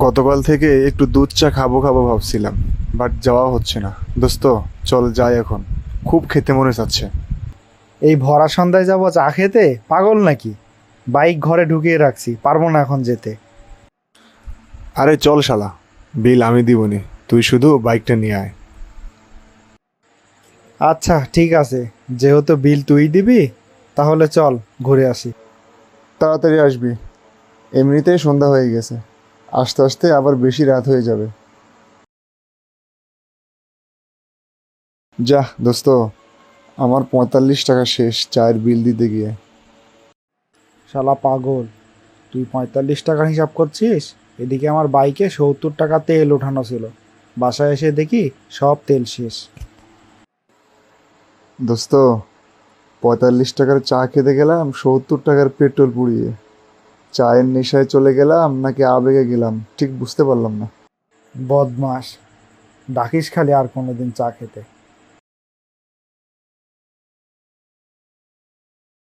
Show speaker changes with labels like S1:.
S1: গতকাল থেকে একটু দুধ চা খাবো খাবো ভাবছিলাম, বাট যাওয়া হচ্ছে না। দোস্ত, চল যাই এখন, খুব খেতে মনে চাচ্ছে।
S2: এই ভরা সন্ধ্যায় যাবো চা খেতে? পাগল নাকি? বাইক ঘরে ঢুকিয়ে রাখছি, পারবো না এখন যেতে।
S1: আরে চল শালা, বিল আমি দিবনি, তুই শুধু বাইকটা নিয়ে আয়।
S2: আচ্ছা ঠিক আছে, যেহেতু বিল তুই দিবি তাহলে চল ঘুরে আসি।
S1: তাড়াতাড়ি আসবি, এমনিতেই সন্ধ্যা হয়ে গেছে, আস্তে আস্তে আবার বেশি রাত হয়ে যাবে। যা দোস্ত, আমার 45 টাকা শেষ চায়ের বিল দিতে গিয়ে।
S2: শালা পাগল, তুই 45 টাকার হিসাব করছিস? এদিকে আমার বাইকে 70 টাকা তেল ওঠানো ছিল, বাসায় এসে দেখি সব তেল শেষ।
S1: দোস্ত, 45 টাকার চা খেতে গেলাম 70 টাকার পেট্রোল পুড়িয়ে। চায়ের নেশায় চলে গেলাম নাকি আবেগে গেলাম ঠিক বুঝতে পারলাম না।
S2: বদমাস, ডাকিস খালি আর কোনোদিন চা খেতে।